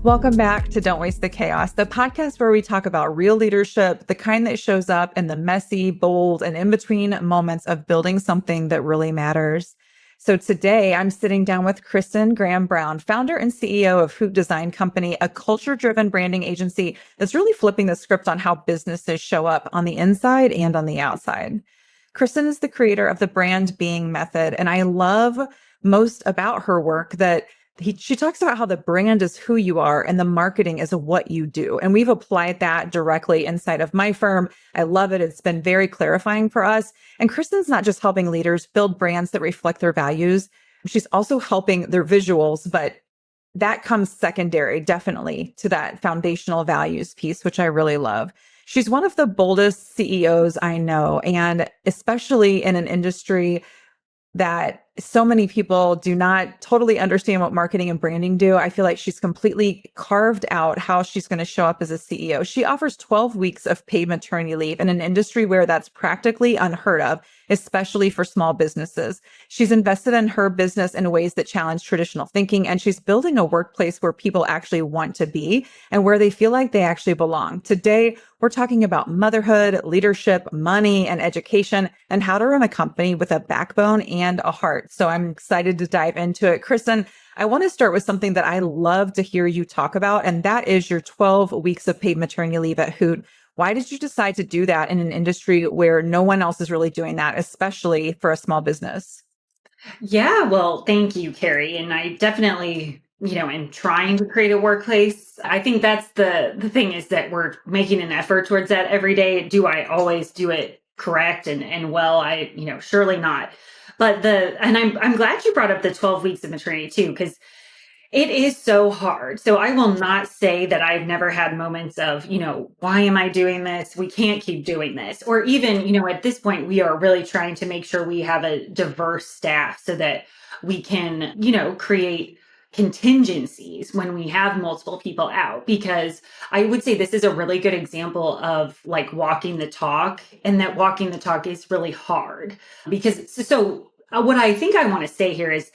Welcome back to Don't Waste the Chaos, the podcast where we talk about real leadership, the kind that shows up in the messy, bold, and in-between moments of building something that really matters. So today I'm sitting down with Kristin Graham Brown, founder and CEO of Hoot Design Company, a culture-driven branding agency that's really flipping the script on how businesses show up on the inside and on the outside. Kristin is the creator of the brand being method, and I love most about her work that she talks about how the brand is who you are and the marketing is what you do. And we've applied that directly inside of my firm. I love it. It's been very clarifying for us. And Kristin's not just helping leaders build brands that reflect their values. She's also helping their visuals, but that comes secondary, definitely, to that foundational values piece, which I really love. She's one of the boldest CEOs I know, and especially in an industry that so many people do not totally understand what marketing and branding do. I feel like she's completely carved out how she's going to show up as a CEO. She offers 12 weeks of paid maternity leave in an industry where that's practically unheard of, especially for small businesses. She's invested in her business in ways that challenge traditional thinking, and she's building a workplace where people actually want to be and where they feel like they actually belong. Today, we're talking about motherhood, leadership, money, and education, and how to run a company with a backbone and a heart. So I'm excited to dive into it. Kristin, I want to start with something that I love to hear you talk about, and that is your 12 weeks of paid maternity leave at Hoot. Why did you decide to do that in an industry where no one else is really doing that, especially for a small business? Yeah, well, thank you, Kerri. And I definitely, am trying to create a workplace. I think that's the thing is that we're making an effort towards that every day. Do I always do it correct and well? Surely not. But I'm glad you brought up the 12 weeks of maternity too, because it is so hard. So I will not say that I've never had moments of, why am I doing this? We can't keep doing this. Or even, at this point, we are really trying to make sure we have a diverse staff so that we can, create contingencies when we have multiple people out. Because I would say this is a really good example of like walking the talk, and that walking the talk is really hard. Because what I think I want to say here is,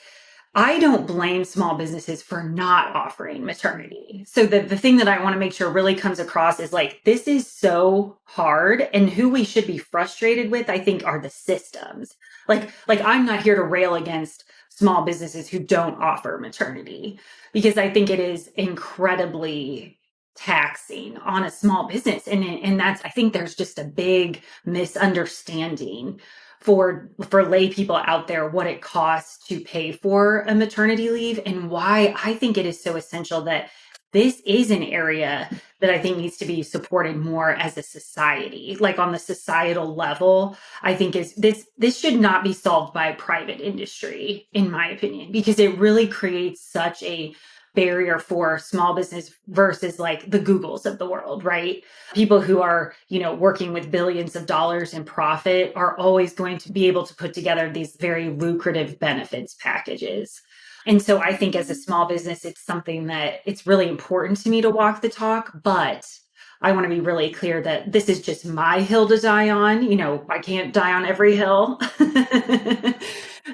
I don't blame small businesses for not offering maternity. So the thing that I want to make sure really comes across is like, this is so hard, and who we should be frustrated with, I think, are the systems. Like I'm not here to rail against small businesses who don't offer maternity, because I think it is incredibly taxing on a small business. And I think there's just a big misunderstanding for lay people out there what it costs to pay for a maternity leave, and why I think it is so essential that this is an area that I think needs to be supported more as a society. Like on the societal level, I think this should not be solved by private industry, in my opinion, because it really creates such a barrier for small business versus like the Googles of the world, right? People who are, working with billions of dollars in profit are always going to be able to put together these very lucrative benefits packages. And so I think as a small business, it's something that it's really important to me to walk the talk, but I want to be really clear that this is just my hill to die on. I can't die on every hill.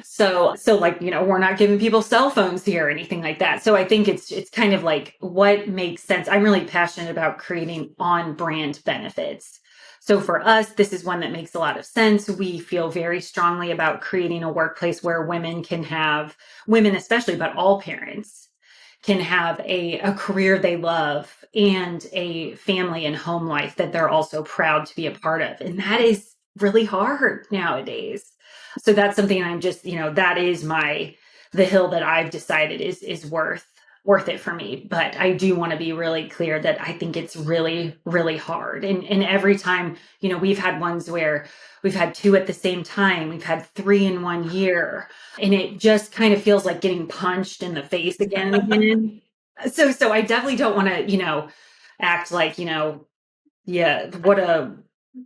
So we're not giving people cell phones here or anything like that. So I think it's kind of like what makes sense. I'm really passionate about creating on-brand benefits. So for us, this is one that makes a lot of sense. We feel very strongly about creating a workplace where women especially, but all parents can have a career they love and a family and home life that they're also proud to be a part of. And that is really hard nowadays. So that's something I'm just, that is the hill that I've decided is worth it for me. But I do want to be really clear that I think it's really, really hard. And every time, we've had ones where we've had 2 at the same time, we've had 3 in 1 year, and it just kind of feels like getting punched in the face again and again. So I definitely don't want to, act like, yeah, what a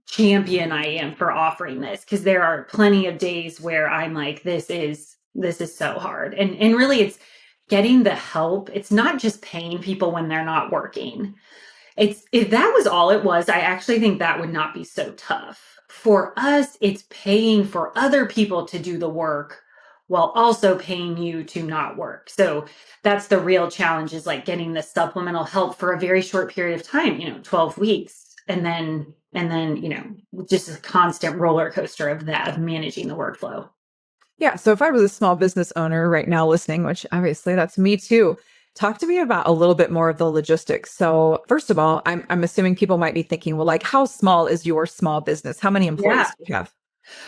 champion I am for offering this, because there are plenty of days where I'm like, this is so hard. And really it's getting the help. It's not just paying people when they're not working. If that was all it was, I actually think that would not be so tough. For us, it's paying for other people to do the work while also paying you to not work. So that's the real challenge, is like getting the supplemental help for a very short period of time, 12 weeks. And then, just a constant roller coaster of that, of managing the workflow. Yeah. So if I was a small business owner right now listening, which obviously that's me too, talk to me about a little bit more of the logistics. So first of all, I'm assuming people might be thinking, well, like, how small is your small business? How many employees Yeah. do you have?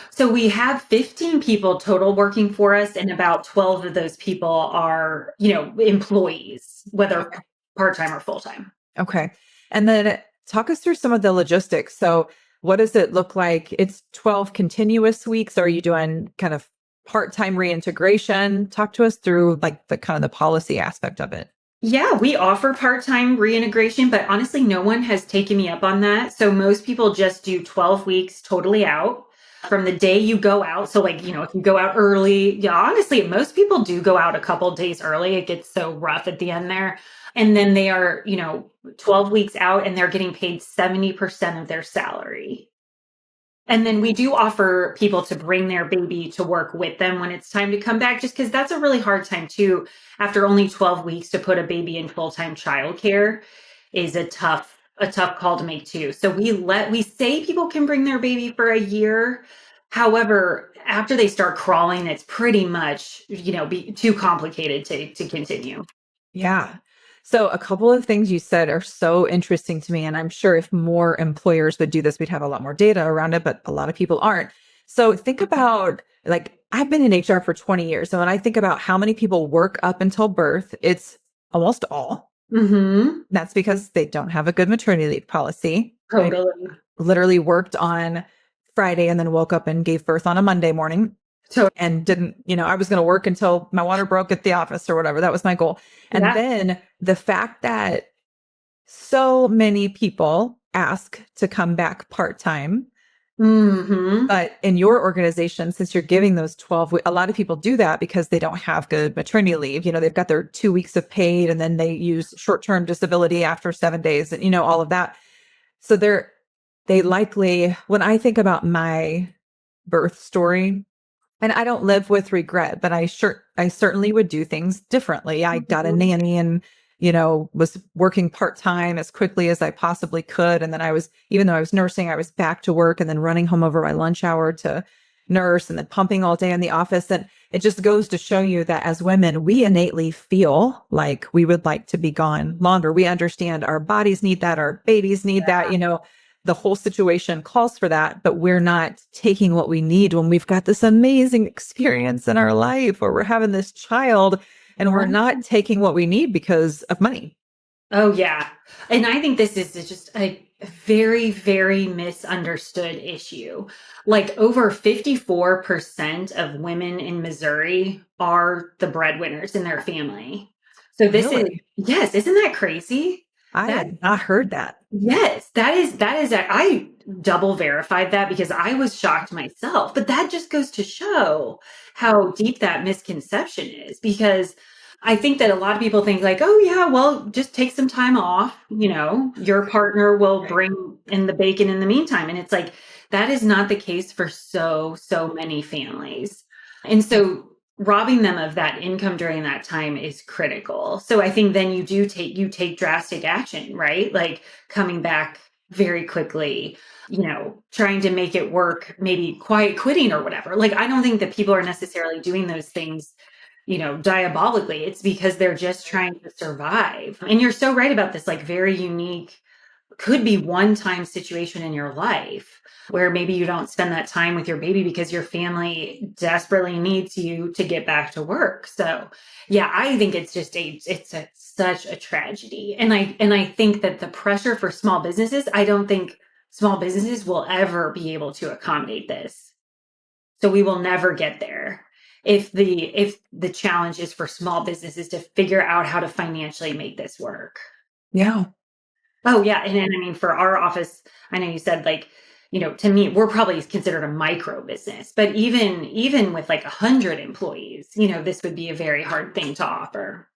So we have 15 people total working for us, and about 12 of those people are, employees, whether Okay. part-time or full-time. Okay. And then talk us through some of the logistics. So what does it look like? It's 12 continuous weeks. Are you doing kind of part-time reintegration? Talk to us through like the kind of the policy aspect of it. Yeah, we offer part-time reintegration, but honestly, no one has taken me up on that. So most people just do 12 weeks totally out from the day you go out. So like, if you go out early, yeah, honestly, most people do go out a couple days early. It gets so rough at the end there. And then they are, 12 weeks out and they're getting paid 70% of their salary. And then we do offer people to bring their baby to work with them when it's time to come back, just because that's a really hard time too. After only 12 weeks, to put a baby in full-time childcare is a tough call to make too. So we say people can bring their baby for a year. However, after they start crawling, it's pretty much, be too complicated to continue. Yeah. So a couple of things you said are so interesting to me. And I'm sure if more employers would do this, we'd have a lot more data around it, but a lot of people aren't. So think about, like, I've been in HR for 20 years. So when I think about how many people work up until birth, it's almost all. Mm-hmm. That's because they don't have a good maternity leave policy. I Totally. literally worked on Friday and then woke up and gave birth on a Monday morning So and didn't, I was going to work until my water broke at the office or whatever. That was my goal. And yeah. then the fact that so many people ask to come back part-time, Mm-hmm. but in your organization, since you're giving those 12, a lot of people do that because they don't have good maternity leave. They've got their 2 weeks of paid and then they use short-term disability after 7 days and, all of that. So they likely, when I think about my birth story, and I don't live with regret, but I certainly would do things differently. I got a nanny and, was working part-time as quickly as I possibly could. And then even though I was nursing, I was back to work and then running home over my lunch hour to nurse and then pumping all day in the office. And it just goes to show you that as women, we innately feel like we would like to be gone longer. We understand our bodies need that, our babies need that, the whole situation calls for that, but we're not taking what we need when we've got this amazing experience in our life or we're having this child and we're not taking what we need because of money. Oh, yeah. And I think this is just a very, very misunderstood issue. Like over 54% of women in Missouri are the breadwinners in their family. So Really? yes, isn't that crazy? I had not heard that. Yes, that is, I double verified that because I was shocked myself, but that just goes to show how deep that misconception is, because I think that a lot of people think like, oh yeah, well, just take some time off, your partner will bring in the bacon in the meantime. And it's like, that is not the case for so many families. And so robbing them of that income during that time is critical. So I think then you take drastic action, right? Like coming back very quickly, trying to make it work, maybe quiet quitting or whatever. Like, I don't think that people are necessarily doing those things, diabolically. It's because they're just trying to survive. And you're so right about this, like very unique, could be one-time situation in your life where maybe you don't spend that time with your baby because your family desperately needs you to get back to work. So yeah, I think it's just such a tragedy. And I think that the pressure for small businesses, I don't think small businesses will ever be able to accommodate this. So we will never get there if the challenge is for small businesses to figure out how to financially make this work. Yeah. Oh yeah. And then, I mean, for our office, I know you said like, to me, we're probably considered a micro business, but even with like 100 employees, this would be a very hard thing to offer.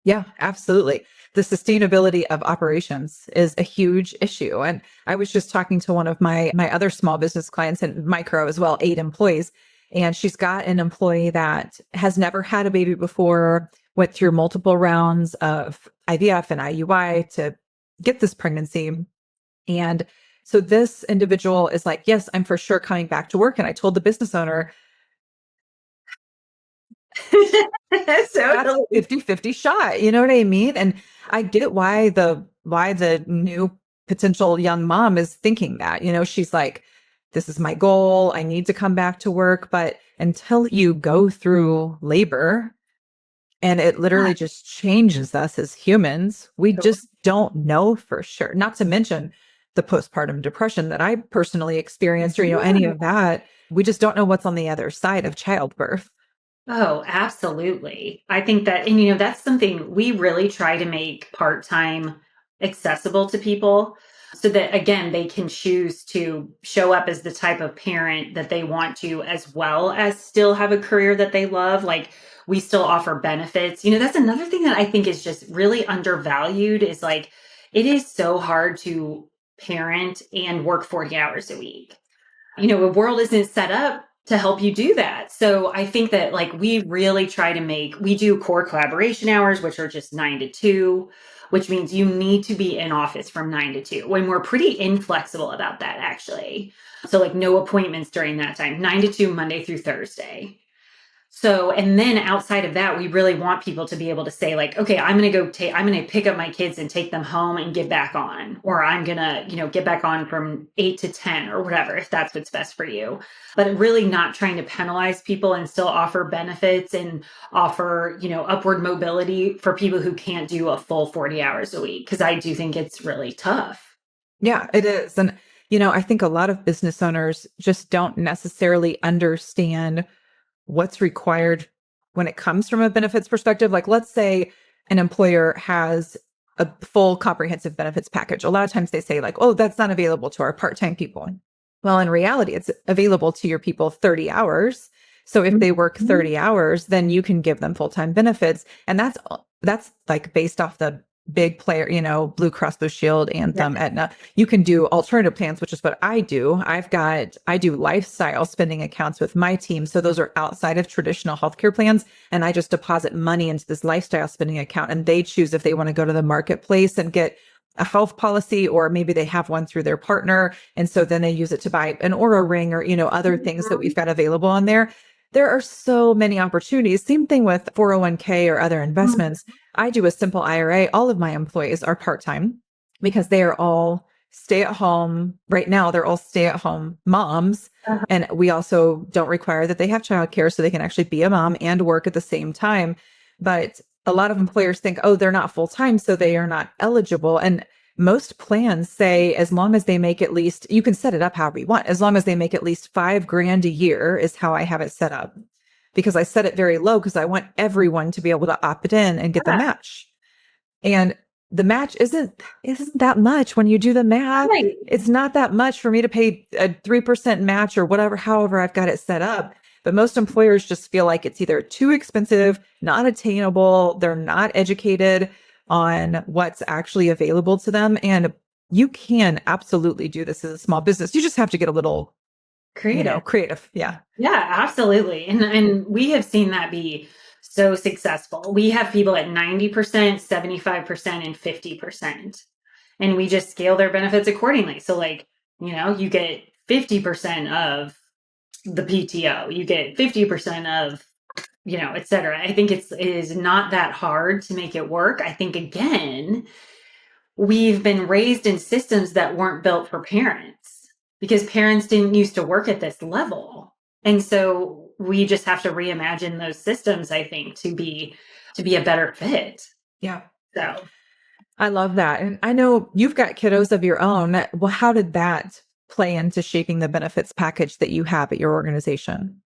Yeah, absolutely. The sustainability of operations is a huge issue. And I was just talking to one of my other small business clients and micro as well, 8 employees. And she's got an employee that has never had a baby before, went through multiple rounds of IVF and IUI to get this pregnancy. And so this individual is like, yes, I'm for sure coming back to work. And I told the business owner, that's a 50-50 shot. You know what I mean? And I get why the new potential young mom is thinking that. She's like, this is my goal. I need to come back to work. But until you go through labor, and it literally just changes us as humans, we just don't know for sure. Not to mention the postpartum depression that I personally experienced, or any of that. We just don't know what's on the other side of childbirth. Oh, absolutely. I think that, and that's something we really try to make part-time accessible to people so that, again, they can choose to show up as the type of parent that they want to, as well as still have a career that they love. Like, we still offer benefits. That's another thing that I think is just really undervalued is like, it is so hard to parent and work 40 hours a week. The world isn't set up to help you do that. So I think that like we really try to we do core collaboration hours, which are just 9 to 2, which means you need to be in office from 9 to 2, when we're pretty inflexible about that actually. So like no appointments during that time, 9 to 2, Monday through Thursday. So, and then outside of that, we really want people to be able to say like, okay, I'm going to pick up my kids and take them home and get back on, or I'm going to, get back on from 8 to 10 or whatever, if that's what's best for you. But really not trying to penalize people and still offer benefits and offer, upward mobility for people who can't do a full 40 hours a week. Cause I do think it's really tough. Yeah, it is. And, I think a lot of business owners just don't necessarily understand what's required when it comes from a benefits perspective. Like, let's say an employer has a full comprehensive benefits package. A lot of times they say like, oh, that's not available to our part-time people. Well, in reality, it's available to your people 30 hours. So if they work 30 hours, then you can give them full-time benefits. And that's like based off the big player, Blue Cross Blue Shield, Anthem, Aetna. You can do alternative plans, which is what I do. I do lifestyle spending accounts with my team. So those are outside of traditional healthcare plans. And I just deposit money into this lifestyle spending account, and they choose if they want to go to the marketplace and get a health policy, or maybe they have one through their partner. And so then they use it to buy an Oura ring or, other things that we've got available on there. There are so many opportunities. Same thing with 401k or other investments. I do a simple IRA. All of my employees are part-time because they are all stay-at-home. Right now, they're all stay-at-home moms. And we also don't require that they have childcare, so they can actually be a mom and work at the same time. But a lot of employers think, oh, they're not full-time, so they are not eligible. And most plans say as long as they make at least, you can set it up however you want, as long as they make at least $5,000 a year is how I have it set up. Because I set it very low because I want everyone to be able to opt in and get the match. And the match isn't that much when you do the math. Right. It's not that much for me to pay a 3% match or whatever, however I've got it set up. But most employers just feel like it's either too expensive, not attainable, they're not educated on what's actually available to them. And you can absolutely do this as a small business. You just have to get a little creative. Yeah. Yeah, absolutely. And we have seen that be so successful. We have people at 90%, 75%, and 50%. And we just scale their benefits accordingly. So like, you get 50% of the PTO, you get 50% of, et cetera. I think it is not that hard to make it work. I think, again, we've been raised in systems that weren't built for parents because parents didn't used to work at this level. And so we just have to reimagine those systems, I think, to be a better fit. Yeah. So I love that. And I know you've got kiddos of your own. Well, how did that play into shaping the benefits package that you have at your organization?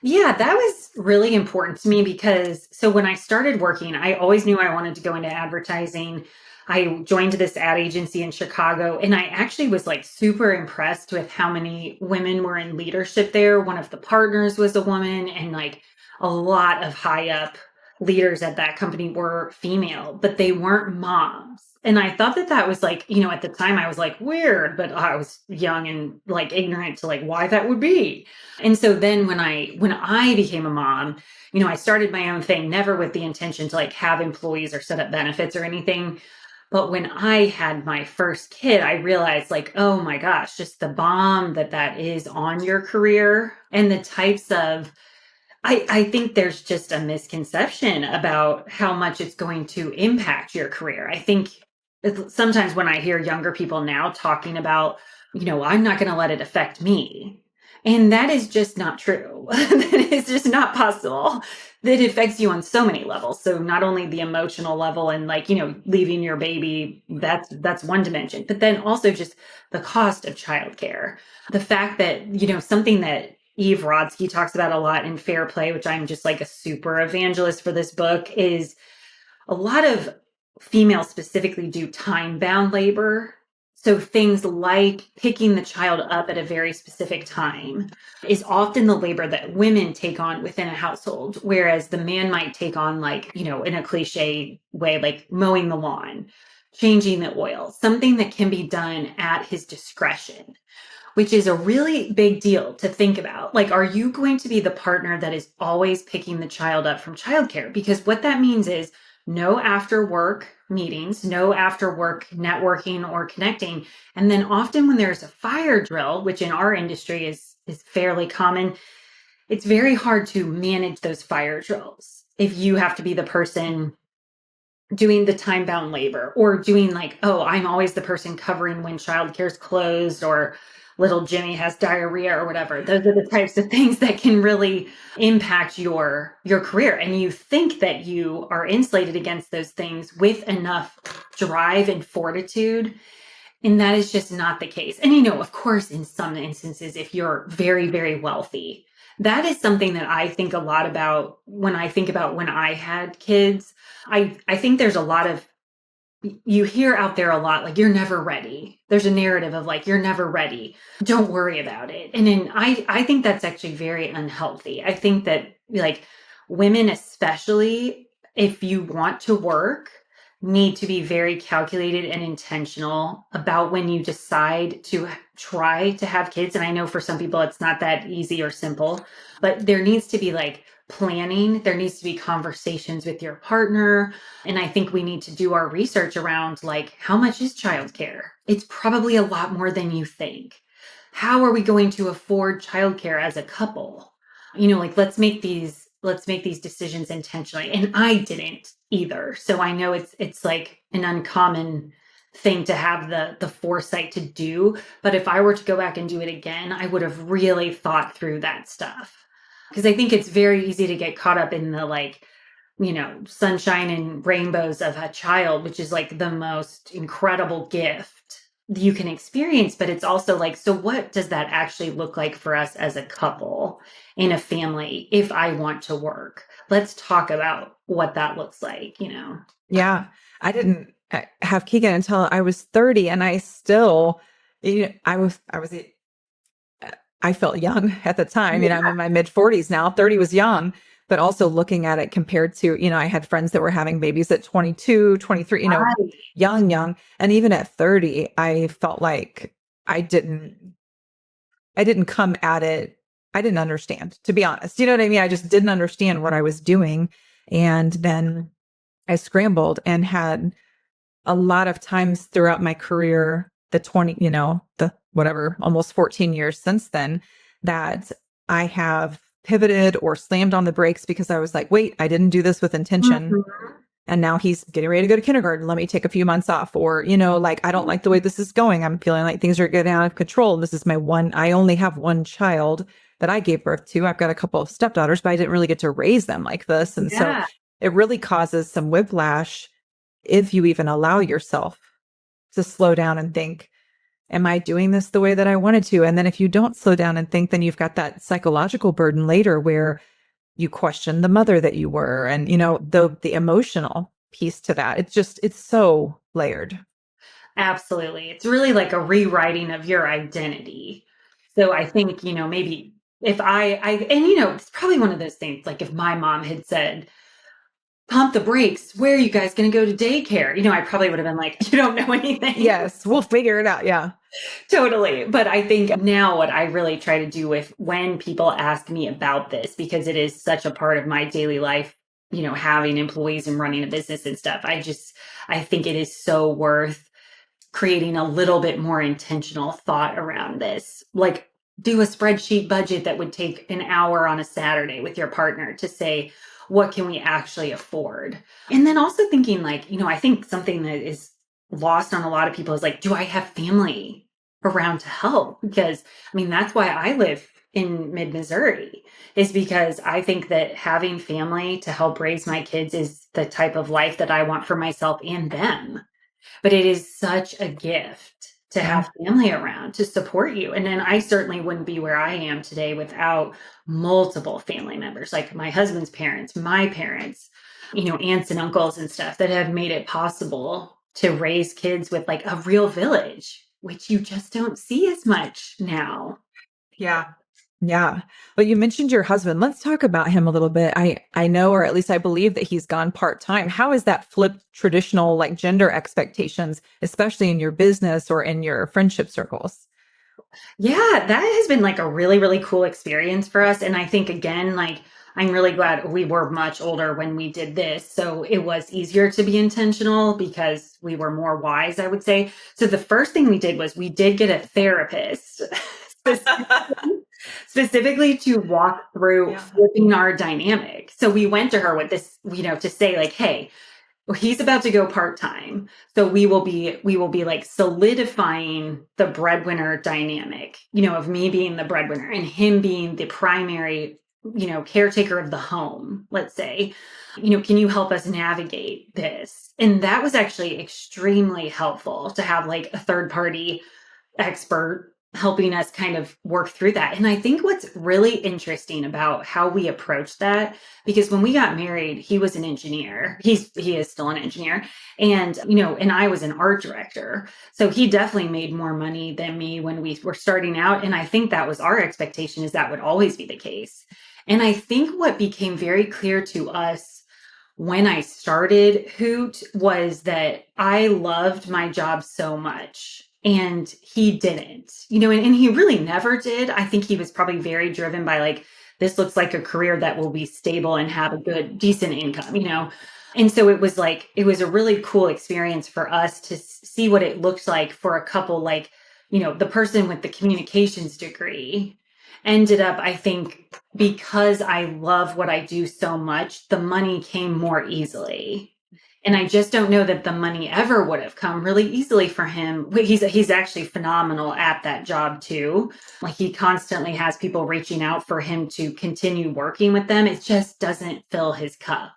Yeah, that was really important to me because so when I started working, I always knew I wanted to go into advertising. I joined this ad agency in Chicago, and I actually was like super impressed with how many women were in leadership there. One of the partners was a woman, and like a lot of high up leaders at that company were female, but they weren't moms. And I thought that that was like, at the time I was like weird, but I was young and like ignorant to like why that would be. And so then when I became a mom, I started my own thing, never with the intention to like have employees or set up benefits or anything. But when I had my first kid, I realized like, oh my gosh, just the bomb that is on your career and the types of I think there's just a misconception about how much it's going to impact your career. I think sometimes when I hear younger people now talking about, I'm not going to let it affect me. And that is just not true. That is just not possible. That affects you on so many levels. So not only the emotional level and like, leaving your baby, that's one dimension, but then also just the cost of childcare. The fact that, something that Eve Rodsky talks about a lot in Fair Play, which I'm just like a super evangelist for this book, is a lot of females specifically do time-bound labor. So things like picking the child up at a very specific time is often the labor that women take on within a household, whereas the man might take on like, in a cliche way, like mowing the lawn, changing the oil, something that can be done at his discretion, which is a really big deal to think about. Like, are you going to be the partner that is always picking the child up from childcare? Because what that means is no after work meetings, no after work networking or connecting. And then often when there's a fire drill, which in our industry is fairly common, it's very hard to manage those fire drills if you have to be the person doing the time bound labor or doing like, oh, I'm always the person covering when childcare is closed or little Jimmy has diarrhea or whatever. Those are the types of things that can really impact your career. And you think that you are insulated against those things with enough drive and fortitude. And that is just not the case. And, of course, in some instances, if you're very, very wealthy, that is something that I think a lot about when I think about when I had kids. I think there's a lot of, you hear out there a lot, like, you're never ready. There's a narrative of like, you're never ready. Don't worry about it. And then I think that's actually very unhealthy. I think that like women, especially if you want to work, need to be very calculated and intentional about when you decide to try to have kids. And I know for some people it's not that easy or simple, but there needs to be like planning. There needs to be conversations with your partner. And I think we need to do our research around like, how much is childcare? It's probably a lot more than you think. How are we going to afford childcare as a couple? Like let's make these decisions intentionally. And I didn't either. So I know it's like an uncommon thing to have the foresight to do. But if I were to go back and do it again, I would have really thought through that stuff. Because I think it's very easy to get caught up in the like, sunshine and rainbows of a child, which is like the most incredible gift you can experience. But it's also like, so what does that actually look like for us as a couple in a family if I want to work? Let's talk about what that looks like, Yeah. I didn't have Keegan until I was 30, and I still, I felt young at the time. Yeah. I'm in my mid 40s now. 30 was young, but also looking at it compared to, I had friends that were having babies at 22, 23, Right. young. And even at 30, I felt like I didn't come at it. I didn't understand, to be honest. You know what I mean? I just didn't understand what I was doing. And then I scrambled and had a lot of times throughout my career, the 20, the whatever, almost 14 years since then, that I have pivoted or slammed on the brakes because I was like, wait, I didn't do this with intention. Mhm. And now he's getting ready to go to kindergarten. Let me take a few months off. Or, like, I don't like the way this is going. I'm feeling like things are getting out of control. This is I only have one child that I gave birth to. I've got a couple of stepdaughters, but I didn't really get to raise them like this. And so it really causes some whiplash if you even allow yourself to slow down and think, am I doing this the way that I wanted to? And then if you don't slow down and think, then you've got that psychological burden later where you question the mother that you were, and the emotional piece to that. It's so layered. Absolutely. It's really like a rewriting of your identity. So I think, maybe if and it's probably one of those things, like if my mom had said, pump the brakes. Where are you guys going to go to daycare? I probably would have been like, you don't know anything. Yes, we'll figure it out. Yeah. Totally. But I think now what I really try to do with when people ask me about this, because it is such a part of my daily life, having employees and running a business and stuff, I think it is so worth creating a little bit more intentional thought around this. Like, do a spreadsheet budget that would take an hour on a Saturday with your partner to say, what can we actually afford? And then also thinking like, I think something that is lost on a lot of people is like, do I have family around to help? Because that's why I live in mid-Missouri, is because I think that having family to help raise my kids is the type of life that I want for myself and them. But it is such a gift to have family around to support you. And then I certainly wouldn't be where I am today without multiple family members, like my husband's parents, my parents, aunts and uncles and stuff that have made it possible to raise kids with like a real village, which you just don't see as much now. Yeah. Yeah. But you mentioned your husband. Let's talk about him a little bit. I know, or at least I believe that he's gone part-time. How has that flipped traditional like gender expectations, especially in your business or in your friendship circles? Yeah, that has been like a really, really cool experience for us. And I think, again, like, I'm really glad we were much older when we did this. So it was easier to be intentional because we were more wise, I would say. So the first thing we did was we did get a therapist specifically to walk through flipping our dynamic. So we went to her with this, to say like, hey, well, he's about to go part-time. So we will be like solidifying the breadwinner dynamic, of me being the breadwinner and him being the primary, caretaker of the home, let's say. Can you help us navigate this? And that was actually extremely helpful to have like a third party expert helping us kind of work through that. And I think what's really interesting about how we approached that, because when we got married, he was an engineer. He is still an engineer. And, and I was an art director. So he definitely made more money than me when we were starting out. And I think that was our expectation, is that would always be the case. And I think what became very clear to us when I started Hoot was that I loved my job so much. And he didn't, and he really never did. I think he was probably very driven by like, this looks like a career that will be stable and have a good, decent income, And so it was a really cool experience for us to see what it looked like for a couple, like, the person with the communications degree ended up, I think, because I love what I do so much, the money came more easily. And I just don't know that the money ever would have come really easily for him. He's actually phenomenal at that job too. Like, he constantly has people reaching out for him to continue working with them. It just doesn't fill his cup,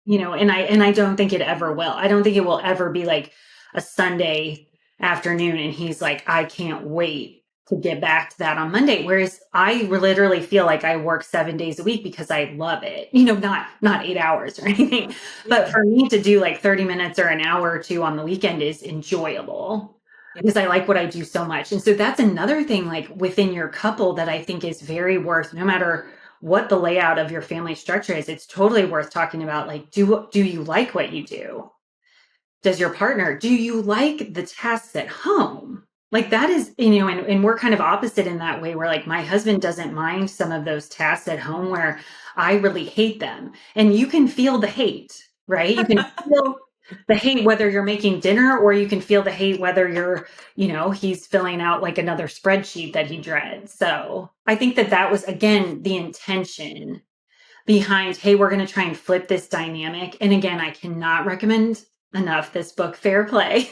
and I don't think it ever will. I don't think it will ever be like a Sunday afternoon and he's like, I can't wait to get back to that on Monday. Whereas I literally feel like I work 7 days a week because I love it, not 8 hours or anything, but for me to do like 30 minutes or an hour or two on the weekend is enjoyable because I like what I do so much. And so that's another thing, like within your couple, that I think is very worth, no matter what the layout of your family structure is, it's totally worth talking about. Like, do you like what you do? Does your partner, do you like the tasks at home? Like, that is, and we're kind of opposite in that way, where like my husband doesn't mind some of those tasks at home where I really hate them. And you can feel the hate, right? You can feel the hate whether you're making dinner, or you can feel the hate whether you're, he's filling out like another spreadsheet that he dreads. So I think that was, again, the intention behind, hey, we're going to try and flip this dynamic. And again, I cannot recommend enough this book, Fair Play.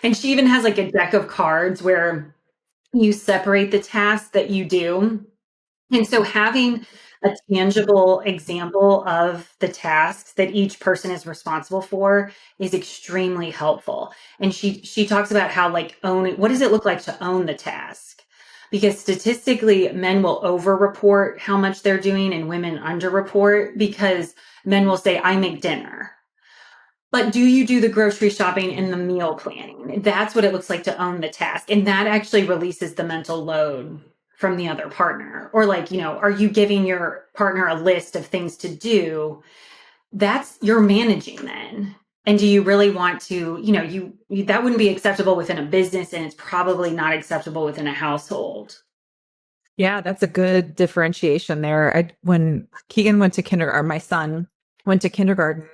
And she even has like a deck of cards where you separate the tasks that you do. And so having a tangible example of the tasks that each person is responsible for is extremely helpful. And she talks about how, like, what does it look like to own the task? Because statistically, men will over-report how much they're doing and women under-report, because men will say, I make dinner. But do you do the grocery shopping and the meal planning? That's what it looks like to own the task. And that actually releases the mental load from the other partner. Or like, are you giving your partner a list of things to do? that's you're managing then. And do you really want to, you that wouldn't be acceptable within a business, and it's probably not acceptable within a household. Yeah, that's a good differentiation there. When Keegan went to kindergarten, my son went to kindergarten,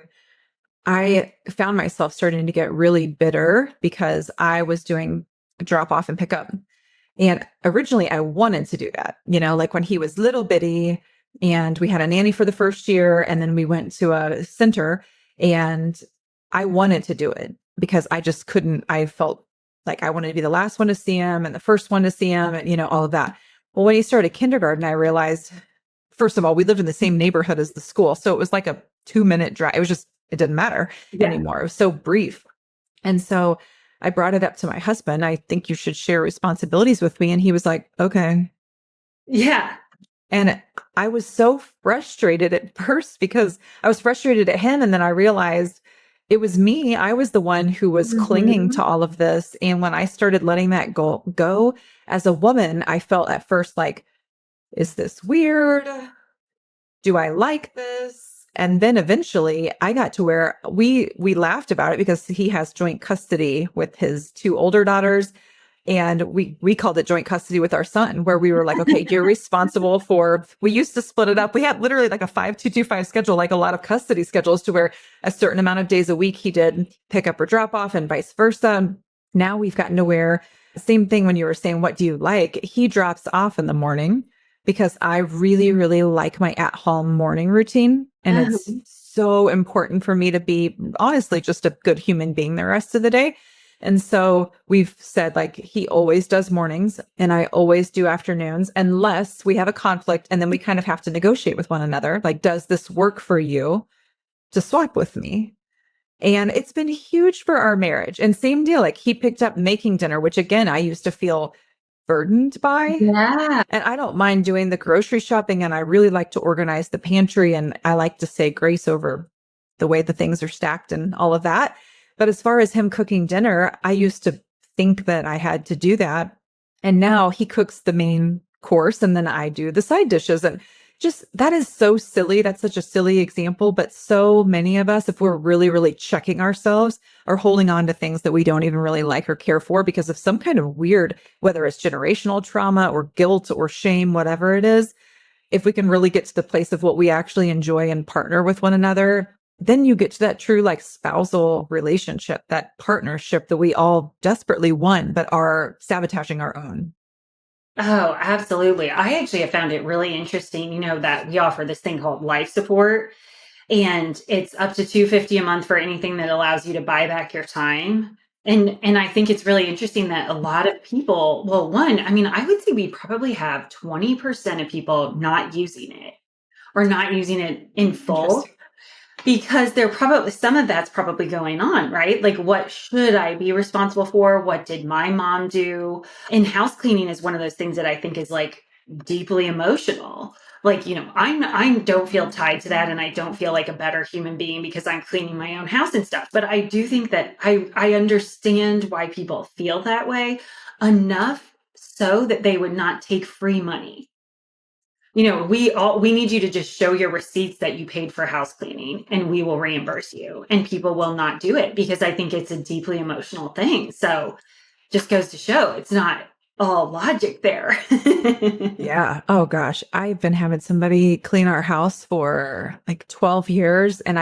I found myself starting to get really bitter because I was doing drop off and pick up. And originally I wanted to do that, like when he was little bitty and we had a nanny for the first year and then we went to a center and I wanted to do it because I just couldn't, I felt like I wanted to be the last one to see him and the first one to see him and, all of that. Well, when he started kindergarten, I realized, first of all, we lived in the same neighborhood as the school. So it was like a 2-minute drive. It didn't matter anymore. It was so brief. And so I brought it up to my husband. I think you should share responsibilities with me. And he was like, okay. Yeah. And I was so frustrated at first because I was frustrated at him. And then I realized it was me. I was the one who was clinging to all of this. And when I started letting that go as a woman, I felt at first like, is this weird? Do I like this? And then eventually I got to where we laughed about it because he has joint custody with his 2 older daughters. And we called it joint custody with our son, where we were like, okay, you're responsible for, we used to split it up. We had literally like a 5-2-2-5 schedule, like a lot of custody schedules, to where a certain amount of days a week he did pick up or drop off and vice versa. Now we've gotten to where, same thing when you were saying, what do you like? He drops off in the morning because I really, really like my at-home morning routine. And it's so important for me to be, honestly, just a good human being the rest of the day. And so we've said, like, he always does mornings and I always do afternoons, unless we have a conflict. And then we kind of have to negotiate with one another. Like, does this work for you to swap with me? And it's been huge for our marriage. And same deal, like he picked up making dinner, which again, I used to feel burdened by. Yeah. And I don't mind doing the grocery shopping, and I really like to organize the pantry, and I like to say grace over the way the things are stacked and all of that. But as far as him cooking dinner, I used to think that I had to do that. And now he cooks the main course and then I do the side dishes. And just that is so silly. That's such a silly example. But so many of us, if we're really, really checking ourselves, are holding on to things that we don't even really like or care for because of some kind of weird, whether it's generational trauma or guilt or shame, whatever it is. If we can really get to the place of what we actually enjoy and partner with one another, then you get to that true like spousal relationship, that partnership that we all desperately want, but are sabotaging our own. Oh, absolutely. I actually have found it really interesting, that we offer this thing called life support, and it's up to $250 a month for anything that allows you to buy back your time. And I think it's really interesting that a lot of people, well, one, I mean, I would say we probably have 20% of people not using it or not using it in full. Because they're probably, some of that's probably going on, right? Like, what should I be responsible for? What did my mom do? And house cleaning is one of those things that I think is like deeply emotional. Like, I don't feel tied to that, and I don't feel like a better human being because I'm cleaning my own house and stuff. But I do think that I understand why people feel that way enough so that they would not take free money. We need you to just show your receipts that you paid for house cleaning and we will reimburse you. And people will not do it because I think it's a deeply emotional thing. So just goes to show it's not all logic there. Yeah. Oh gosh. I've been having somebody clean our house for like 12 years and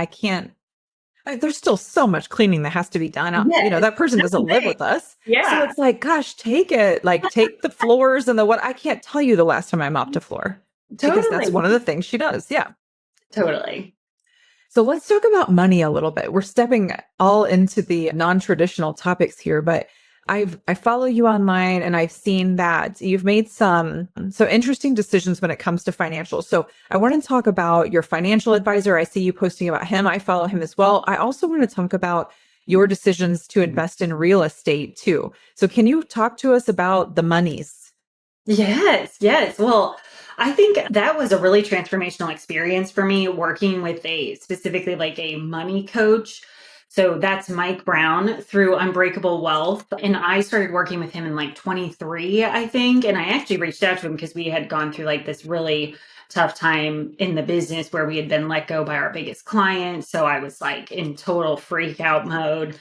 there's still so much cleaning that has to be done. Yes, that person doesn't live with us. Yeah. So it's like, gosh, take it. Like take the floors and I can't tell you the last time I mopped a floor. Totally. Because that's one of the things she does. Yeah. Totally. So let's talk about money a little bit. We're stepping all into the non-traditional topics here, but I follow you online and I've seen that you've made some interesting decisions when it comes to financials. So I want to talk about your financial advisor. I see you posting about him. I follow him as well. I also want to talk about your decisions to invest in real estate too. So can you talk to us about the monies? Yes. Well, I think that was a really transformational experience for me, working with specifically like a money coach. So that's Mike Brown through Unbreakable Wealth. And I started working with him in like 23, I think. And I actually reached out to him because we had gone through like this really tough time in the business where we had been let go by our biggest client. So I was like in total freak out mode.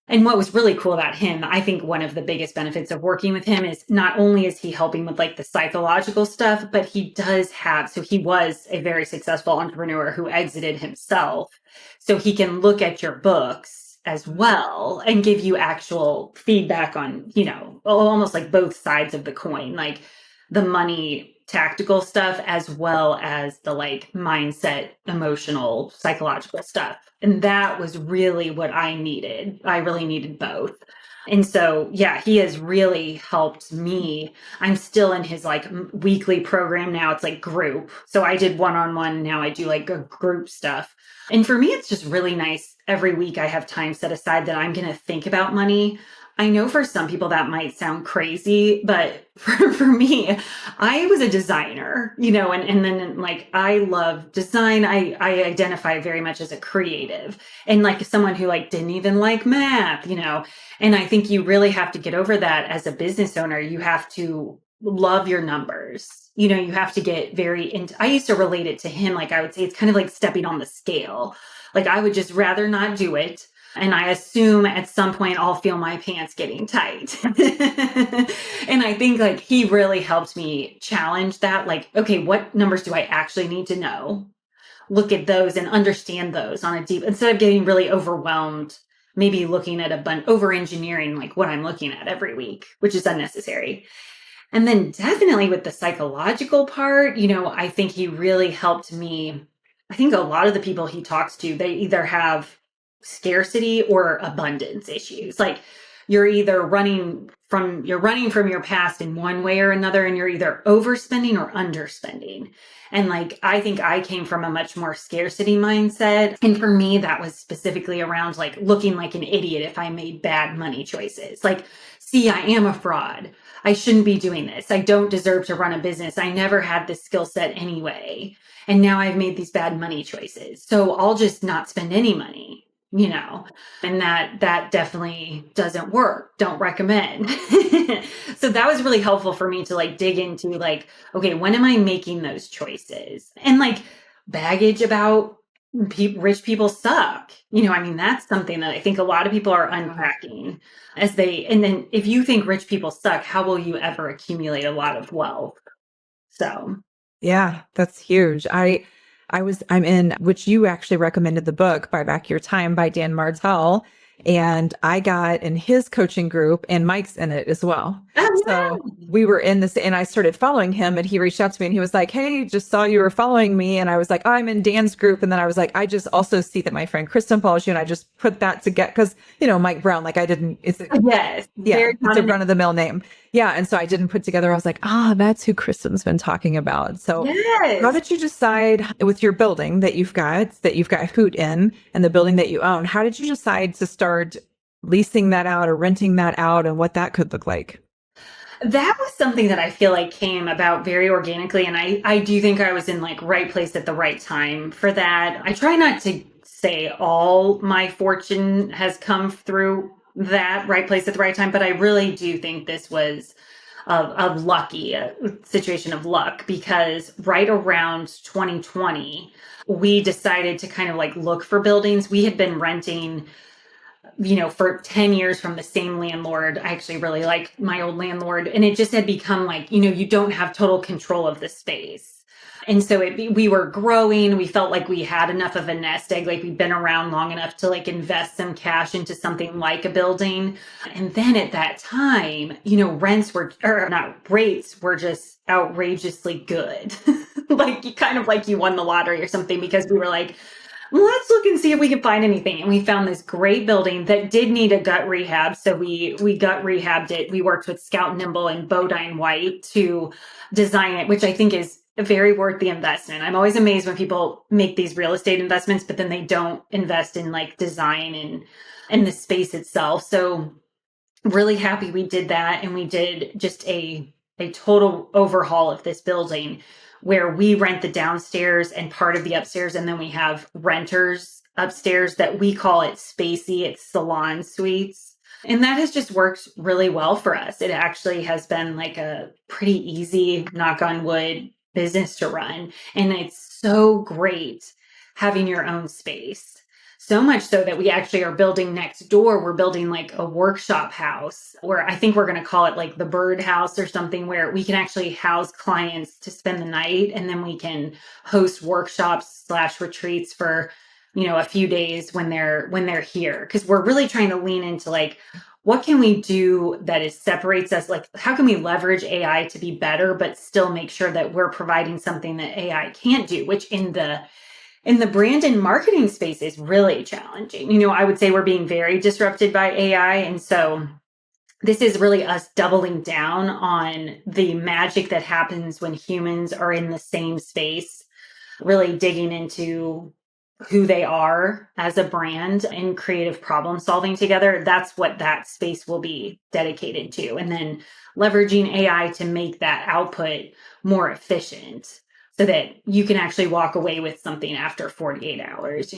And what was really cool about him, I think one of the biggest benefits of working with him is not only is he helping with like the psychological stuff, but so he was a very successful entrepreneur who exited himself. So he can look at your books as well and give you actual feedback on, almost like both sides of the coin, like the money tactical stuff as well as the like mindset, emotional, psychological stuff. And that was really what I needed. I really needed both. And so, yeah, he has really helped me. I'm still in his like weekly program now. It's like group. So I did one-on-one. Now I do like a group stuff. And for me, it's just really nice. Every week I have time set aside that I'm going to think about money. I know for some people that might sound crazy, but for me, I was a designer, and then like I love design. I identify very much as a creative and like someone who like didn't even like math, and I think you really have to get over that as a business owner. You have to love your numbers. You have to get very into, I used to relate it to him. Like I would say it's kind of like stepping on the scale. Like I would just rather not do it. And I assume at some point I'll feel my pants getting tight. And I think like he really helped me challenge that. Like, okay, what numbers do I actually need to know? Look at those and understand those on a deep, instead of getting really overwhelmed, maybe looking at over engineering, like what I'm looking at every week, which is unnecessary. And then definitely with the psychological part, I think he really helped me. I think a lot of the people he talks to, they either have scarcity or abundance issues. Like you're either running from your past in one way or another, and you're either overspending or underspending. And like, I think I came from a much more scarcity mindset. And for me, that was specifically around like looking like an idiot if I made bad money choices. Like, see, I am a fraud. I shouldn't be doing this. I don't deserve to run a business. I never had this skill set anyway. And now I've made these bad money choices. So I'll just not spend any money. And that definitely doesn't work. Don't recommend. So that was really helpful for me to like dig into like, okay, when am I making those choices? And like baggage about rich people suck. That's something that I think a lot of people are unpacking and then if you think rich people suck, how will you ever accumulate a lot of wealth? So. Yeah, that's huge. I'm in, which you actually recommended the book, Buy Back Your Time by Dan Martell. And I got in his coaching group and Mike's in it as well. Oh, So we were in this and I started following him and he reached out to me and he was like, hey, just saw you were following me. And I was like, oh, I'm in Dan's group. And then I was like, I just also see that my friend Kristin follows you. And I just put that together because, Mike Brown, like I didn't, yes, it's a run of the mill name. Yeah. And so I didn't put together, I was like, that's who Kristin's been talking about. So how did you decide with your building that you've got Hoot in and the building that you own, how did you decide to start leasing that out or renting that out and what that could look like? That was something that I feel like came about very organically. And I do think I was in like right place at the right time for that. I try not to say all my fortune has come through that right place at the right time, but I really do think this was a situation of luck, because right around 2020, we decided to kind of like look for buildings. We had been renting for 10 years from the same landlord. I actually really like my old landlord, and it just had become like, you don't have total control of the space. And so we were growing. We felt like we had enough of a nest egg, like we'd been around long enough to like invest some cash into something like a building. And then at that time, rates were just outrageously good. Like you won the lottery or something, because we were like, let's look and see if we can find anything. And we found this great building that did need a gut rehab. So we gut rehabbed it. We worked with Scout Nimble and Bodine White to design it, which I think is very worth the investment. I'm always amazed when people make these real estate investments, but then they don't invest in like design and the space itself. So really happy we did that. And we did just a total overhaul of this building, where we rent the downstairs and part of the upstairs. And then we have renters upstairs that we call it Spacey. It's salon suites. And that has just worked really well for us. It actually has been like a pretty easy, knock on wood, business to run. And it's so great having your own space. So much so that we actually are building next door. We're building like a workshop house, where I think we're going to call it like the bird house or something, where we can actually house clients to spend the night. And then we can host workshops / retreats for, a few days when they're here. Cause we're really trying to lean into like, what can we do that separates us? Like, how can we leverage AI to be better, but still make sure that we're providing something that AI can't do, which in the brand and marketing space is really challenging. I would say we're being very disrupted by AI. And so this is really us doubling down on the magic that happens when humans are in the same space, really digging into who they are as a brand and creative problem solving together. That's what that space will be dedicated to. And then leveraging AI to make that output more efficient so that you can actually walk away with something after 48 hours.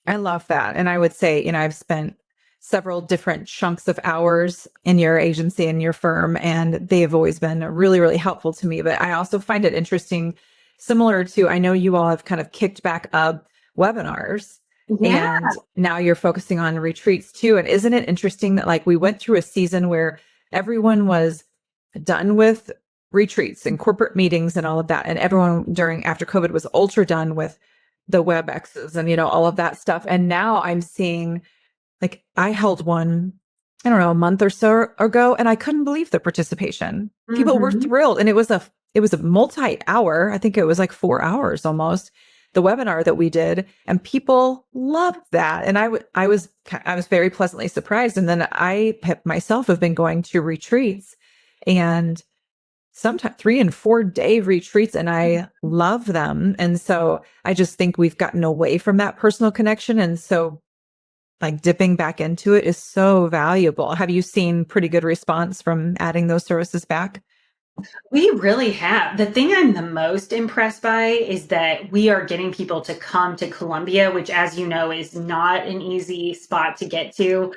I love that. And I would say, I've spent several different chunks of hours in your agency and your firm, and they have always been really, really helpful to me. But I also find it interesting, similar to, I know you all have kind of kicked back up webinars. Yeah. And now you're focusing on retreats too. And isn't it interesting that like we went through a season where everyone was done with retreats and corporate meetings and all of that. And everyone after COVID was ultra done with the WebExes and, all of that stuff. And now I'm seeing, like, I held one, I don't know, a month or so ago, and I couldn't believe the participation. People were thrilled. And it was a multi-hour, I think it was like 4 hours almost, the webinar that we did, and people loved that. And I was very pleasantly surprised. And then I myself have been going to retreats, and sometimes 3 and 4 day retreats, and I love them. And so I just think we've gotten away from that personal connection. And so like dipping back into it is so valuable. Have you seen pretty good response from adding those services back? We really have. The thing I'm the most impressed by is that we are getting people to come to Columbia, which, as you know, is not an easy spot to get to,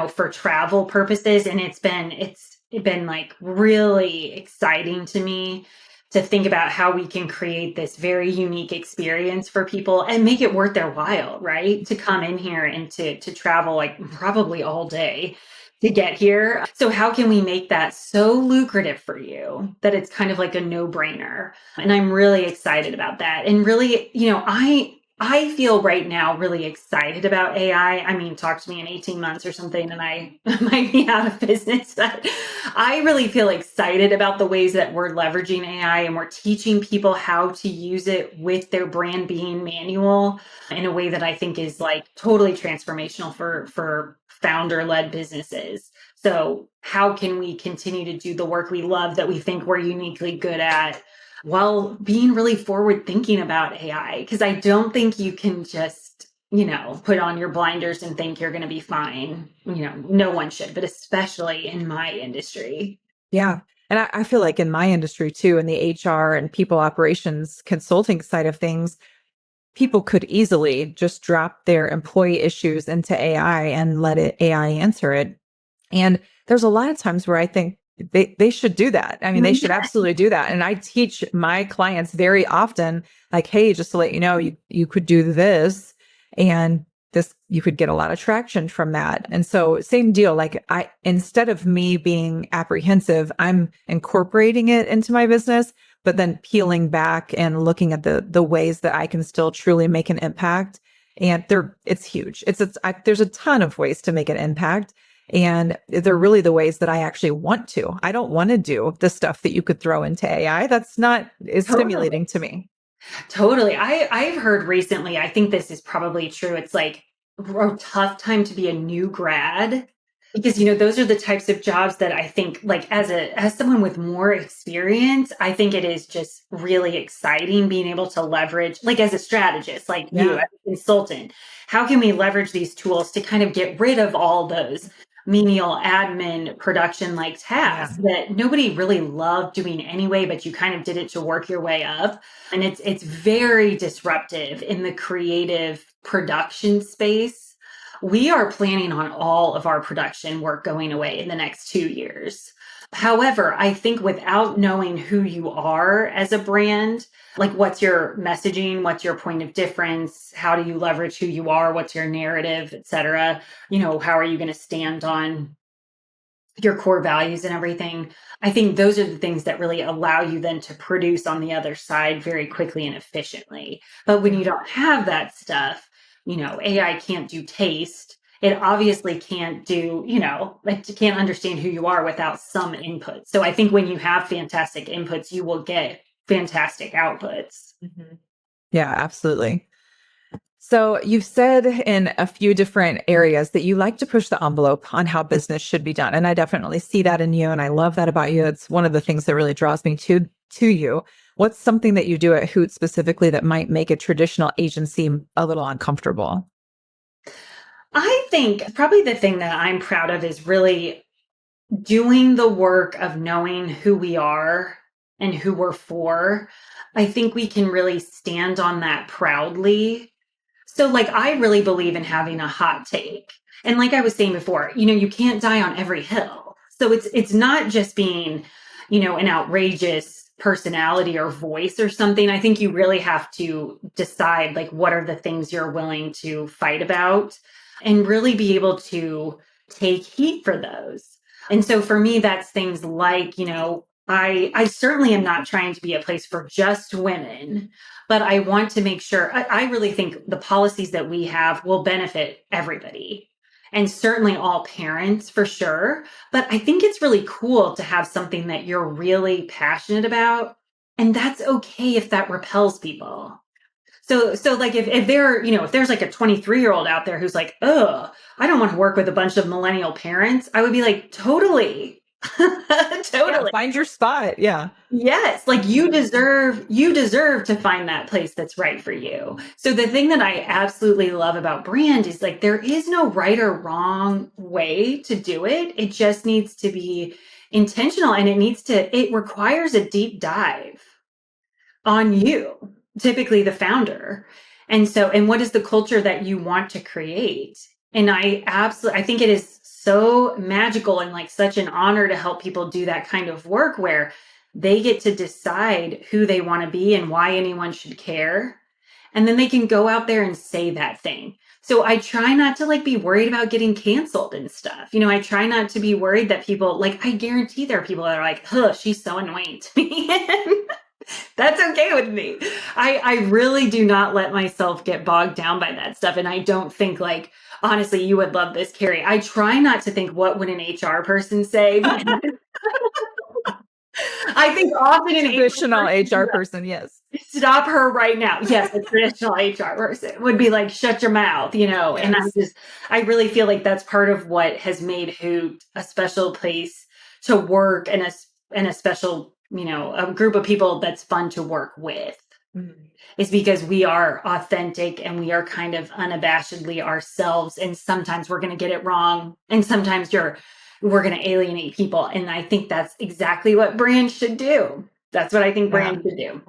for travel purposes. And it's been like really exciting to me to think about how we can create this very unique experience for people and make it worth their while, right? To come in here and to travel like probably all day to get here. So how can we make that so lucrative for you that it's kind of like a no-brainer? And I'm really excited about that. And really, I feel right now really excited about AI. I mean, talk to me in 18 months or something and I might be out of business. But I really feel excited about the ways that we're leveraging AI and we're teaching people how to use it with their brand being manual in a way that I think is like totally transformational for founder-led businesses. So how can we continue to do the work we love that we think we're uniquely good at, while being really forward thinking about AI? Because I don't think you can just, put on your blinders and think you're going to be fine. No one should, but especially in my industry. Yeah. And I feel like in my industry too, in the HR and people operations consulting side of things, people could easily just drop their employee issues into AI and let AI answer it. And there's a lot of times where I think they should do that. I mean, they should absolutely do that. And I teach my clients very often, like, hey, just to let you know, you could do this, and this, you could get a lot of traction from that. And so same deal, like instead of me being apprehensive, I'm incorporating it into my business, but then peeling back and looking at the ways that I can still truly make an impact. And it's huge. There's a ton of ways to make an impact. And they're really the ways that I actually want to. I don't want to do the stuff that you could throw into AI. That's not as stimulating to me. Totally. I've heard recently, I think this is probably true. It's like a tough time to be a new grad, because those are the types of jobs that I think, like, as someone with more experience, I think it is just really exciting being able to leverage, like, as a strategist, like you as a consultant, how can we leverage these tools to kind of get rid of all those menial admin production like tasks that nobody really loved doing anyway, but you kind of did it to work your way up. And it's very disruptive in the creative production space. We are planning on all of our production work going away in the next 2 years. However, I think without knowing who you are as a brand, like what's your messaging, what's your point of difference, how do you leverage who you are, what's your narrative, et cetera, how are you going to stand on your core values and everything. I think those are the things that really allow you then to produce on the other side very quickly and efficiently. But when you don't have that stuff, AI can't do taste. It obviously can't do, like it can't understand who you are without some input. So I think when you have fantastic inputs, you will get fantastic outputs. Mm-hmm. Yeah, absolutely. So you've said in a few different areas that you like to push the envelope on how business should be done. And I definitely see that in you. And I love that about you. It's one of the things that really draws me to you. What's something that you do at Hoot specifically that might make a traditional agency a little uncomfortable? I think probably the thing that I'm proud of is really doing the work of knowing who we are and who we're for. I think we can really stand on that proudly. So like, I really believe in having a hot take. And like I was saying before, you can't die on every hill. So it's not just being, an outrageous personality or voice or something. I think you really have to decide like, what are the things you're willing to fight about and really be able to take heat for those. And so for me, that's things like, I certainly am not trying to be a place for just women, but I want to make sure, I really think the policies that we have will benefit everybody and certainly all parents for sure. But I think it's really cool to have something that you're really passionate about. And that's okay if that repels people. So like if they're, if there's like a 23-year-old out there who's like, oh, I don't want to work with a bunch of millennial parents, I would be like, totally. Totally. Yeah, find your spot. Yeah. Yes. Like you deserve to find that place that's right for you. So the thing that I absolutely love about brand is like, there is no right or wrong way to do it. It just needs to be intentional and it requires a deep dive on you, typically the founder. And what is the culture that you want to create? And I think it is so magical and like such an honor to help people do that kind of work where they get to decide who they want to be and why anyone should care. And then they can go out there and say that thing. So I try not to like be worried about getting canceled and stuff. I try not to be worried that people like, I guarantee there are people that are like, huh, she's so annoying to me. That's okay with me. I really do not let myself get bogged down by that stuff. And I don't think like, honestly, you would love this, Kerri. I try not to think, what would an HR person say? I think often an traditional HR person, yes. Stop her right now. Yes, a traditional HR person would be like, shut your mouth, Yes. And I really feel like that's part of what has made Hoot a special place to work and a special, a group of people that's fun to work with. Is because we are authentic and we are kind of unabashedly ourselves. And sometimes we're going to get it wrong. And sometimes we're going to alienate people. And I think that's exactly what brands should do. That's what I think brands should do.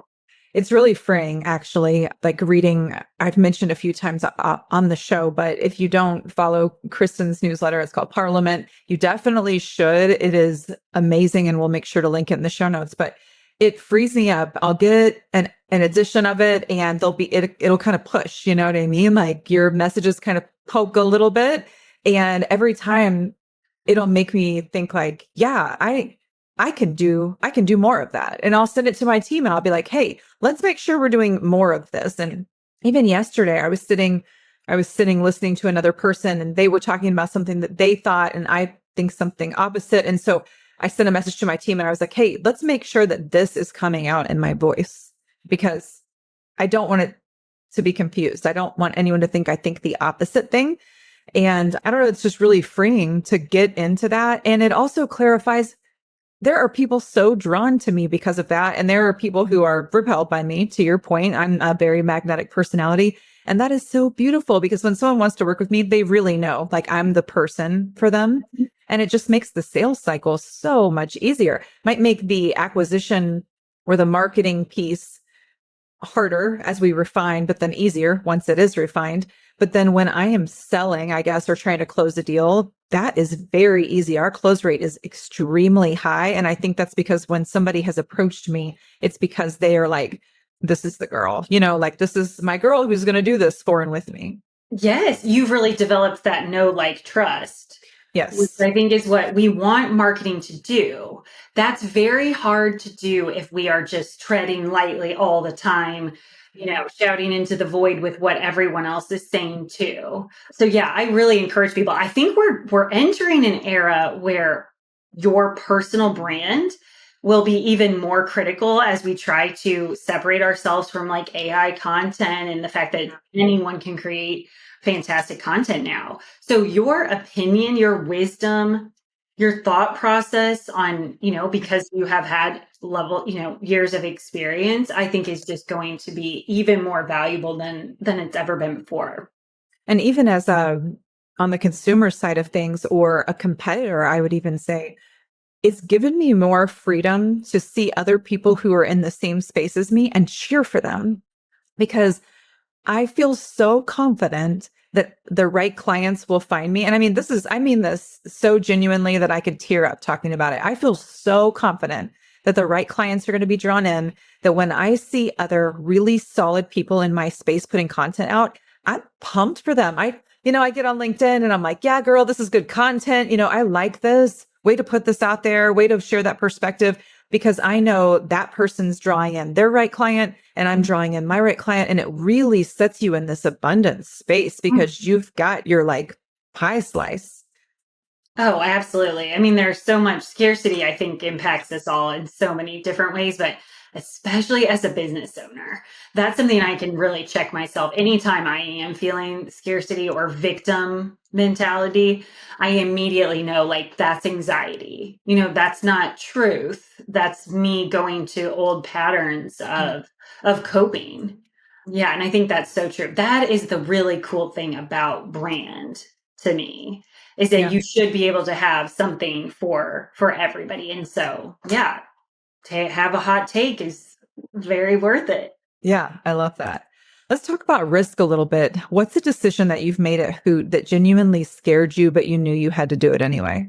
It's really freeing, actually, like reading. I've mentioned a few times on the show, but if you don't follow Kristin's newsletter, it's called Parliament. You definitely should. It is amazing. And we'll make sure to link it in the show notes, but it frees me up. I'll get an edition of it and it'll kind of push, you know what I mean? Like your messages kind of poke a little bit. And every time it'll make me think like, yeah, I can do more of that. And I'll send it to my team and I'll be like, hey, let's make sure we're doing more of this. And even yesterday I was sitting listening to another person and they were talking about something that they thought, and I think something opposite. And so I sent a message to my team and I was like, hey, let's make sure that this is coming out in my voice because I don't want it to be confused. I don't want anyone to think I think the opposite thing. And I don't know, it's just really freeing to get into that. And it also clarifies there are people so drawn to me because of that. And there are people who are repelled by me. To your point, I'm a very magnetic personality. And that is so beautiful because when someone wants to work with me, they really know like I'm the person for them. And it just makes the sales cycle so much easier. Might make the acquisition or the marketing piece harder as we refine, but then easier once it is refined. But then when I am selling, I guess, or trying to close a deal, that is very easy. Our close rate is extremely high. And I think that's because when somebody has approached me, it's because they are like, this is the girl, like this is my girl who's going to do this for and with me. Yes, you've really developed that know, like, trust. Yes. Which I think is what we want marketing to do. That's very hard to do if we are just treading lightly all the time, shouting into the void with what everyone else is saying too. So yeah, I really encourage people. I think we're entering an era where your personal brand will be even more critical as we try to separate ourselves from like AI content and the fact that anyone can create fantastic content now. So your opinion, your wisdom, your thought process on, because you have had years of experience, I think is just going to be even more valuable than it's ever been before. And even as on the consumer side of things or a competitor, I would even say it's given me more freedom to see other people who are in the same space as me and cheer for them, because I feel so confident that the right clients will find me. And I mean this so genuinely that I could tear up talking about it. I feel so confident that the right clients are going to be drawn in, that when I see other really solid people in my space putting content out, I'm pumped for them. I get on LinkedIn and I'm like, yeah, girl, this is good content. I like this. Way to put this out there, way to share that perspective, because I know that person's drawing in their right client and I'm drawing in my right client. And it really sets you in this abundance space because you've got your like pie slice. Oh, absolutely. I mean, there's so much scarcity, I think, impacts us all in so many different ways, but especially as a business owner, that's something I can really check myself. Anytime I am feeling scarcity or victim mentality, I immediately know like that's anxiety. That's not truth. That's me going to old patterns of coping. Yeah, and I think that's so true. That is the really cool thing about brand to me, is that you should be able to have something for everybody. And so, yeah, to have a hot take is very worth it. Yeah, I love that. Let's talk about risk a little bit. What's a decision that you've made at Hoot that genuinely scared you, but you knew you had to do it anyway?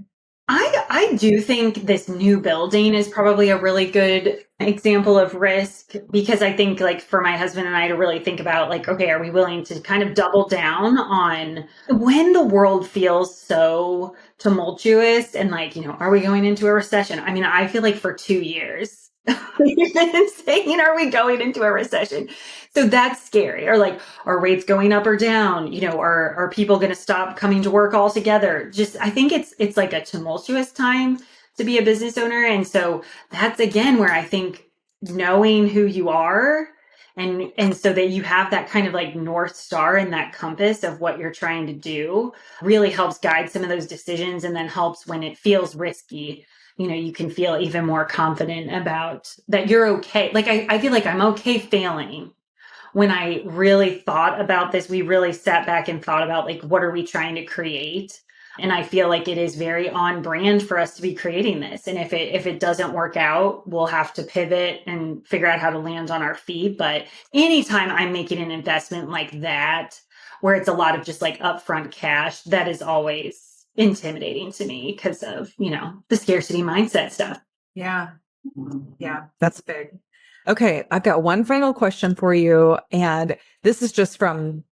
I do think this new building is probably a really good example of risk, because I think like for my husband and I to really think about like, okay, are we willing to kind of double down on when the world feels so tumultuous and like, are we going into a recession? I mean, I feel like for 2 years, we've been saying, are we going into a recession? So that's scary. Or like, are rates going up or down? Are people going to stop coming to work altogether? Just, I think it's like a tumultuous time to be a business owner. And so that's again where I think knowing who you are and so that you have that kind of like North Star and that compass of what you're trying to do really helps guide some of those decisions, and then helps when it feels risky. You can feel even more confident about that you're okay. Like I feel like I'm okay failing. When I really thought about this, we really sat back and thought about like, what are we trying to create? And I feel like it is very on brand for us to be creating this. And if it doesn't work out, we'll have to pivot and figure out how to land on our feet. But anytime I'm making an investment like that, where it's a lot of just like upfront cash, that is always intimidating to me because of, the scarcity mindset stuff. Yeah. Yeah, that's big. Okay, I've got one final question for you. And this is just from,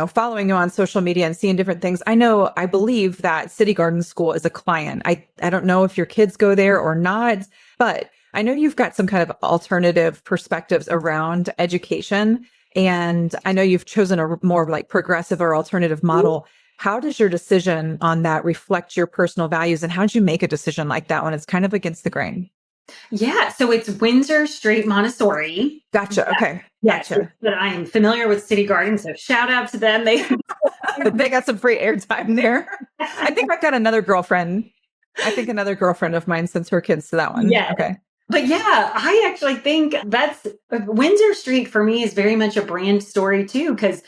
following you on social media and seeing different things. I believe that City Garden School is a client. I don't know if your kids go there or not, but I know you've got some kind of alternative perspectives around education. And I know you've chosen a more like progressive or alternative model. How does your decision on that reflect your personal values? And how did you make a decision like that when it's kind of against the grain? Yeah, so it's Windsor Street Montessori. Gotcha. Okay. Yes, Gotcha. but I am familiar with City Garden, so shout out to them. They got some free airtime there. I think I've got another girlfriend. Of mine sends her kids to that one. Yeah. Okay. But yeah, I actually think that's Windsor Street for me is very much a brand story too, because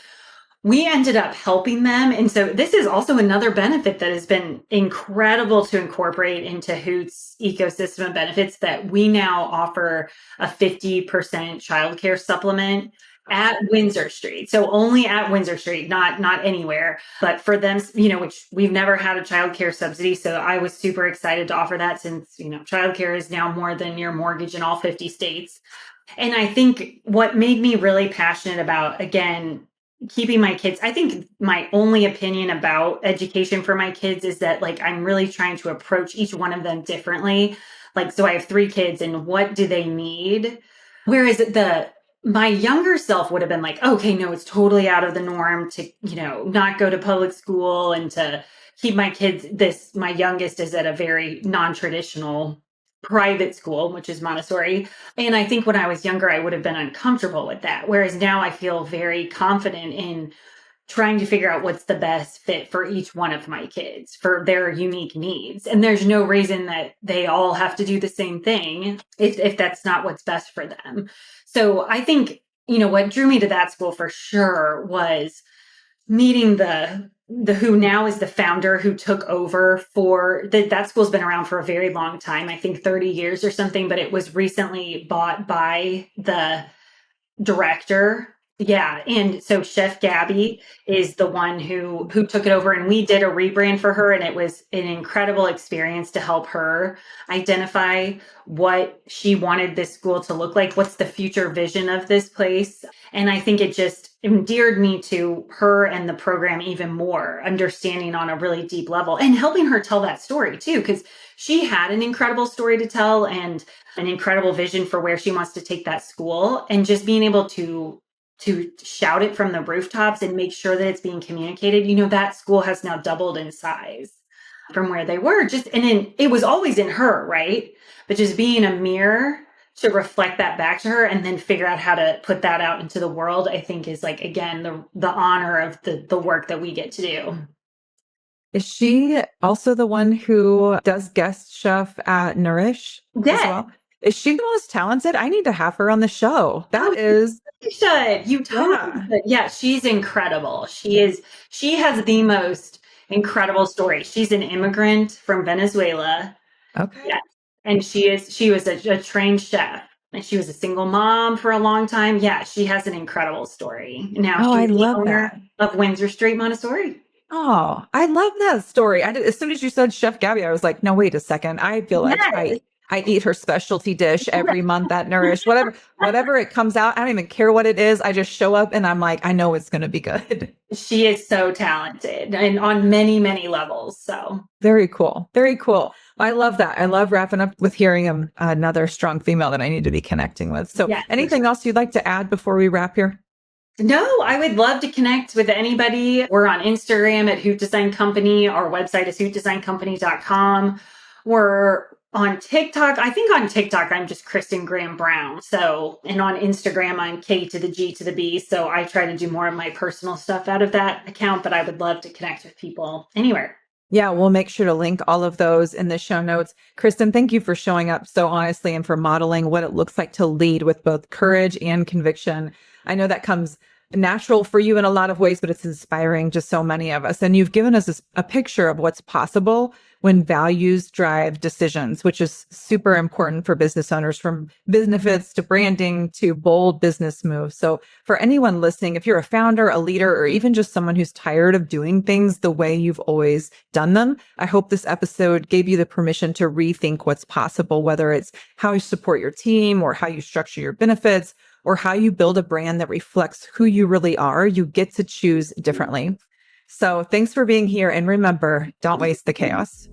we ended up helping them. And so this is also another benefit that has been incredible to incorporate into Hoot's ecosystem of benefits, that we now offer a 50% childcare supplement. at Windsor Street. So only at Windsor Street, not anywhere. But for them, which we've never had a childcare subsidy. So I was super excited to offer that since, childcare is now more than your mortgage in all 50 states. And I think what made me really passionate about, again, keeping my kids, I think my only opinion about education for my kids is that I'm really trying to approach each one of them differently. So I have 3 kids, and what do they need? Whereas my younger self would have been like, okay, no, it's totally out of the norm to, not go to public school and to keep my kids, my youngest is at a very non-traditional private school, which is Montessori. And I think when I was younger, I would have been uncomfortable with that. Whereas now I feel very confident in trying to figure out what's the best fit for each one of my kids for their unique needs. And there's no reason that they all have to do the same thing if that's not what's best for them. So I think, what drew me to that school for sure was meeting the who now is the founder who took over for that school's been around for a very long time, I think 30 years or something, but it was recently bought by the director. Yeah. And so Chef Gabby is the one who took it over, and we did a rebrand for her. And it was an incredible experience to help her identify what she wanted this school to look like. What's the future vision of this place? And I think it just endeared me to her and the program even more, understanding on a really deep level and helping her tell that story too, because she had an incredible story to tell and an incredible vision for where she wants to take that school, and just being able to shout it from the rooftops and make sure that it's being communicated. That school has now doubled in size from where they were, it was always in her, right? But just being a mirror to reflect that back to her and then figure out how to put that out into the world, I think is again, the honor of the work that we get to do. Is she also the one who does guest chef at Nourish as well? Is she the most talented? I need to have her on the show. You should. You totally should. Yeah, she's incredible. She has the most incredible story. She's an immigrant from Venezuela. Okay. Yeah. And she was a trained chef, and she was a single mom for a long time. Yeah, she has an incredible story. Now she's the owner of Windsor Street Montessori. Oh, I love that story. As soon as you said Chef Gabby, I was like, no, wait a second. I feel like I eat her specialty dish every month at Nourish, whatever it comes out. I don't even care what it is. I just show up and I'm like, I know it's going to be good. She is so talented and on many, many levels. So very cool. Very cool. I love that. I love wrapping up with hearing another strong female that I need to be connecting with. So anything else you'd like to add before we wrap here? No, I would love to connect with anybody. We're on Instagram at Hoot Design Company. Our website is hootdesigncompany.com. We're on TikTok. I think on TikTok, I'm just Kristin Graham Brown. And on Instagram, I'm K to the G to the B. So I try to do more of my personal stuff out of that account, but I would love to connect with people anywhere. Yeah, we'll make sure to link all of those in the show notes. Kristin, thank you for showing up so honestly and for modeling what it looks like to lead with both courage and conviction. I know that comes natural for you in a lot of ways, but it's inspiring to so many of us. And you've given us a picture of what's possible when values drive decisions, which is super important for business owners, from benefits to branding to bold business moves. So for anyone listening, if you're a founder, a leader, or even just someone who's tired of doing things the way you've always done them, I hope this episode gave you the permission to rethink what's possible, whether it's how you support your team or how you structure your benefits, or how you build a brand that reflects who you really are. You get to choose differently. So thanks for being here. And remember, don't waste the chaos.